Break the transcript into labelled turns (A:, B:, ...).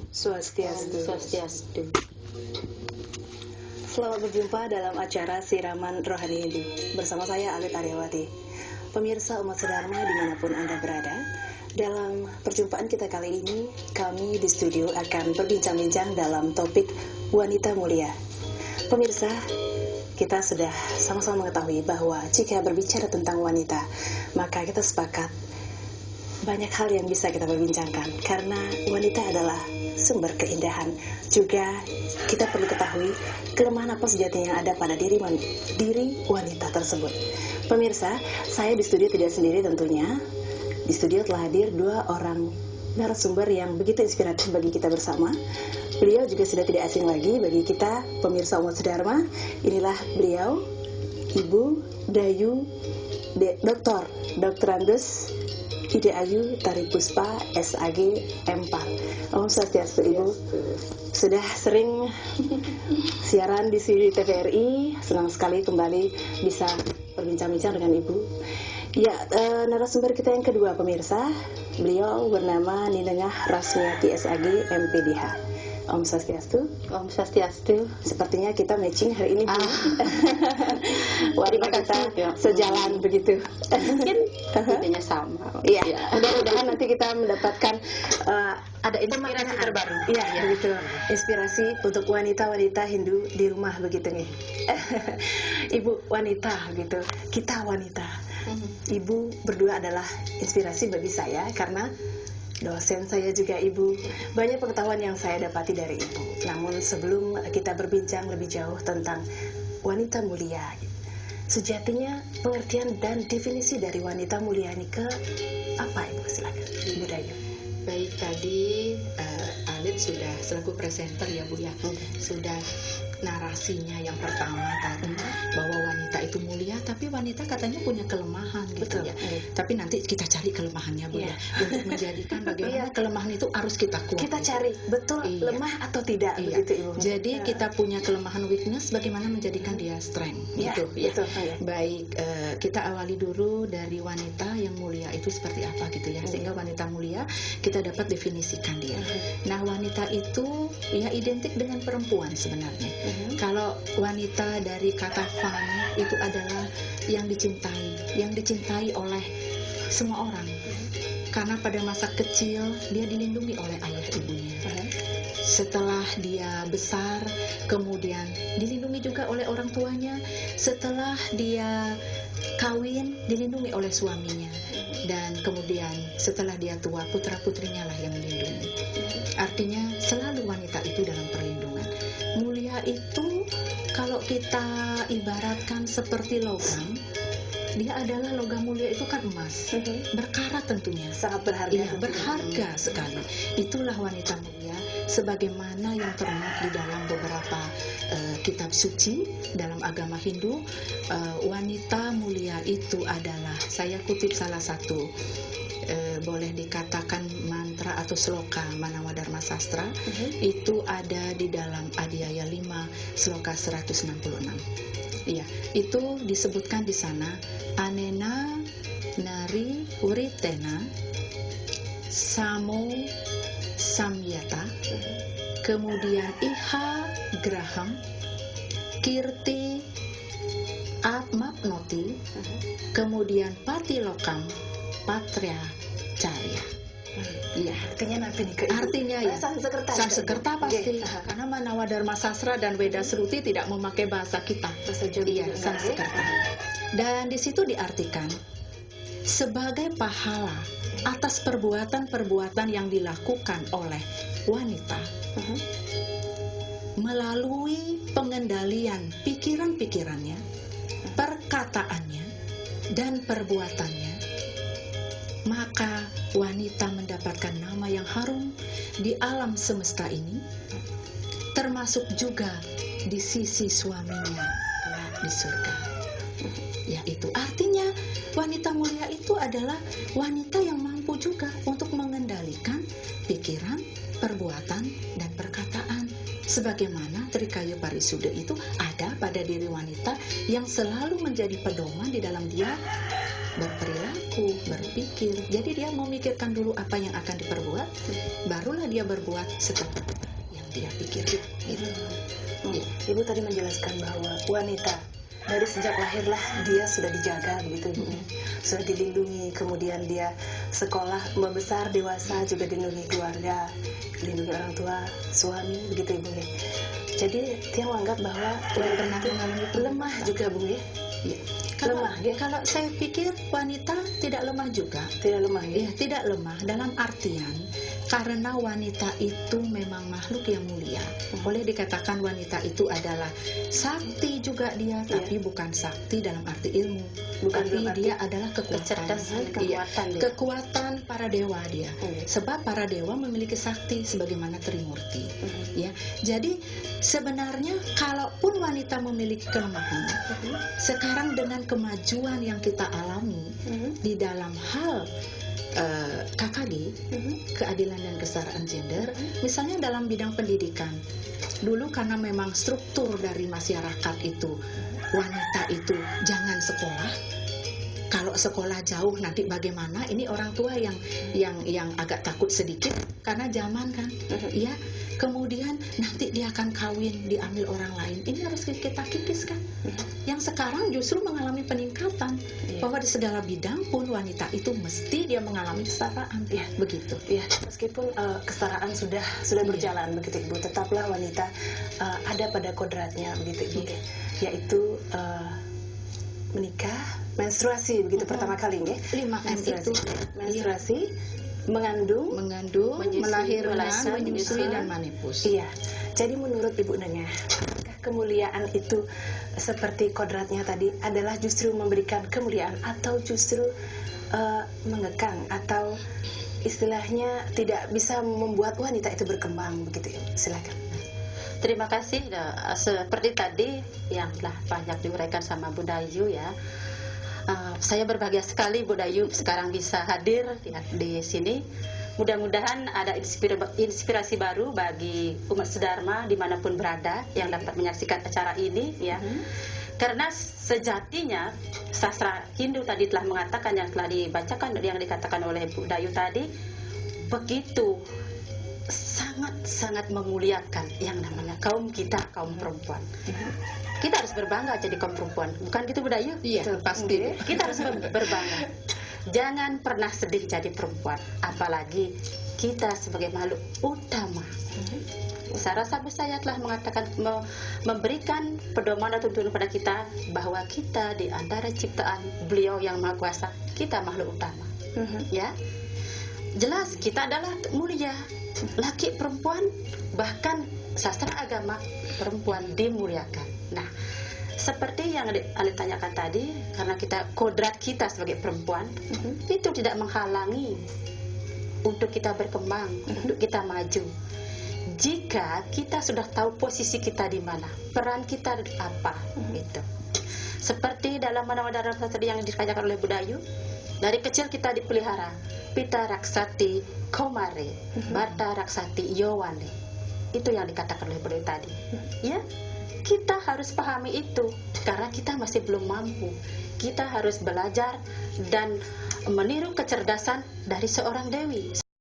A: Om
B: Swastiastu.
A: Swastiastu.
B: Selamat berjumpa dalam acara Siraman Rohani Hindu bersama saya Alit Aryawati. Pemirsa umat sedharma dimanapun Anda berada, dalam perjumpaan kita kali ini, kami di studio akan berbincang-bincang dalam topik wanita mulia. Pemirsa, kita sudah sama-sama mengetahui bahwa jika berbicara tentang wanita, maka kita sepakat banyak hal yang bisa kita perbincangkan karena wanita adalah sumber keindahan. Juga kita perlu ketahui kelemahan apa sejatinya yang ada pada diri wanita tersebut. Pemirsa, saya di studio tidak sendiri tentunya. Di studio telah hadir dua orang narasumber yang begitu inspiratif bagi kita bersama. Beliau juga sudah tidak asing lagi bagi kita pemirsa umat sedharma. Inilah beliau, Ibu Dayu Dr. Andes Ide Ayu Tari Puspa SAG M4. Om Swastiastu Ibu. Sudah sering siaran di sini TVRI, senang sekali kembali bisa berbincang-bincang dengan Ibu. Ya, narasumber kita yang kedua pemirsa, beliau bernama Ninengah Rasmiati SAG MPDH. Om Swastiastu.
A: Om Swastiastu.
B: Sepertinya kita matching hari ini. Warna kita sejalan begitu.
A: Mungkin bedanya sama.
B: Iya, mudah-mudahan nanti kita mendapatkan
A: ada inspirasi terbaru.
B: Iya, begitu. Inspirasi untuk wanita-wanita Hindu di rumah begitu nih. Ibu wanita gitu. Kita wanita. Ibu berdua adalah inspirasi bagi saya karena dosen saya juga Ibu. Banyak pengetahuan yang saya dapati dari Ibu. Namun sebelum kita berbincang lebih jauh tentang wanita mulia, sejatinya pengertian dan definisi dari wanita mulia ini ke apa Ibu? Silakan Ibu Dayu.
C: Baik, tadi Alit sudah selaku presenter ya Bu ya, sudah narasinya yang pertama tadi bahwa wanita itu mulia, tapi wanita katanya punya kelemahan gitu.
B: Betul,
C: ya. Tapi nanti kita cari kelemahannya Bu ya, untuk menjadikan bagaimana kelemahan itu harus kita kuat.
B: Kita cari betul lemah atau tidak begitu Ibu.
C: Jadi kita punya kelemahan weakness, bagaimana menjadikan dia strength gitu ya.
B: Betul,
C: Baik, kita awali dulu dari wanita yang mulia itu seperti apa gitu ya, sehingga wanita mulia kita dapat definisikan dia. Nah, wanita itu ya identik dengan perempuan sebenarnya. Kalau wanita dari kata femme itu adalah yang dicintai oleh semua orang. Karena pada masa kecil dia dilindungi oleh ayah ibunya. Setelah dia besar, kemudian dilindungi juga oleh orang tuanya. Setelah dia kawin, dilindungi oleh suaminya. Dan kemudian setelah dia tua, putra-putrinya lah yang melindungi. Artinya selalu wanita itu dalam perlindungan. Mulia itu kalau kita ibaratkan seperti logam, dia adalah logam mulia itu kan emas, berkarat tentunya,
B: sangat berharga.
C: Iya, berharga sekali. Itulah wanita mulia, sebagaimana yang termuat di dalam beberapa kitab suci dalam agama Hindu. Wanita mulia itu adalah, saya kutip salah satu, boleh dikatakan mantra atau sloka Manawa Dharma Sastra, itu ada di dalam Adhyaya 5 sloka 166. Iya, itu disebutkan di sana, anena nari uritena samo samyata, kemudian iha graham kirti atmapnoti, kemudian patilokam patria carya. Iya,
B: Artinya nanti nih
C: artinya ya
B: Sanskerta
C: pasti, karena Manawa Dharma Sastra dan Weda Sruti tidak memakai bahasa kita,
B: bahasa Jawa.
C: Iya, Sanskerta. Dan di situ diartikan sebagai pahala atas perbuatan-perbuatan yang dilakukan oleh wanita melalui pengendalian pikiran-pikirannya, perkataannya, dan perbuatannya, maka wanita mendapatkan nama yang harum di alam semesta ini, termasuk juga di sisi suaminya di surga. Yaitu artinya wanita mulia itu adalah wanita yang mampu juga untuk mengendalikan pikiran, perbuatan, dan perkataan. Sebagaimana Trikayu Parisuda itu ada pada diri wanita yang selalu menjadi pedoman di dalam dia berperilaku, berpikir. Jadi dia memikirkan dulu apa yang akan diperbuat, barulah dia berbuat setelah yang dia pikirkan. Gitu. Ya.
B: Ibu tadi menjelaskan bahwa wanita dari sejak lahirlah dia sudah dijaga begitu Ibu, sudah dilindungi, kemudian dia sekolah, membesar, dewasa juga dilindungi keluarga, dilindungi orang tua, suami begitu Ibu ya. Jadi dia menganggap bahwa wanita
C: Pernah
B: itu
C: mengalami
B: lemah juga Bu ya.
C: Ya. Kalau,
B: Lemah, ya?
C: kalau saya pikir wanita tidak lemah juga.
B: Tidak lemah ya.
C: Ya, tidak lemah dalam artian karena wanita itu memang makhluk yang mulia. Boleh dikatakan wanita itu adalah sakti juga dia, tapi bukan sakti dalam arti ilmu.
B: Bukan
C: Tapi
B: dalam arti
C: dia adalah kekuatan.
A: kecerdasan,
C: Iya,
A: kekuatan dia.
C: kekuatan para dewa dia. Sebab para dewa memiliki sakti sebagaimana Trimurti. Ya. Jadi sebenarnya kalaupun wanita memiliki kelemahan, sekarang dengan kemajuan yang kita alami di dalam hal KKG, keadilan dan kesetaraan gender, misalnya dalam bidang pendidikan. Dulu karena memang struktur dari masyarakat itu, wanita itu jangan sekolah. Kalau sekolah jauh nanti bagaimana? Ini orang tua yang agak takut sedikit karena zaman kan, ya. Kemudian nanti dia akan kawin diambil orang lain. Ini harus kita kikis kan. Yang sekarang justru mengalami peningkatan bahwa di segala bidang pun wanita itu mesti dia mengalami kesetaraan. Begitu.
B: Ya, meskipun kesetaraan sudah berjalan begitu Ibu, tetaplah wanita ada pada kodratnya begitu Ibu, yaitu menikah, menstruasi begitu pertama kali ya.
C: 5M itu
B: Menstruasi, mengandung,
A: Menyusui,
C: melahirkan,
A: melahirkan,
C: menyusui
A: menyusul.
C: dan manipus.
B: Iya. Jadi menurut Ibu Nengah, apakah kemuliaan itu seperti kodratnya tadi adalah justru memberikan kemuliaan atau justru mengekang atau istilahnya tidak bisa membuat wanita itu berkembang begitu Ibu? Silakan.
A: Terima kasih. Seperti tadi yang telah banyak diuraikan sama Bu Dayu ya. Saya berbahagia sekali Bu Dayu sekarang bisa hadir di sini. Mudah-mudahan ada inspirasi baru bagi umat sedharma dimanapun berada yang dapat menyaksikan acara ini ya. Karena sejatinya sastra Hindu tadi telah mengatakan, yang telah dibacakan, yang dikatakan oleh Bu Dayu tadi, begitu sangat memuliakan yang namanya kaum kita, kaum perempuan. Kita harus berbangga jadi kaum perempuan, bukan gitu Bu Dayu?
C: Iya, pasti.
A: Kita harus berbangga. Jangan pernah sedih jadi perempuan, apalagi kita sebagai makhluk utama. Saya rasa Bu saya telah mengatakan, memberikan pedoman atau tuntunan pada kita bahwa kita di antara ciptaan Beliau yang Maha Kuasa, kita makhluk utama. Ya, jelas kita adalah mulia, laki perempuan, bahkan sastra agama perempuan dimuliakan. Nah, seperti yang Anda tanyakan tadi, karena kita kodrat kita sebagai perempuan itu tidak menghalangi untuk kita berkembang, untuk kita maju. Jika kita sudah tahu posisi kita di mana, peran kita apa, gitu. Seperti dalam mana-mana tadi yang dikajakan oleh Bu Dayu, dari kecil kita dipelihara, Pita Raksati Komare, Bata Raksati Yowane. Itu yang dikatakan oleh Bu Dayu tadi. Ya, kita harus pahami itu karena kita masih belum mampu. Kita harus belajar dan meniru kecerdasan dari seorang dewi.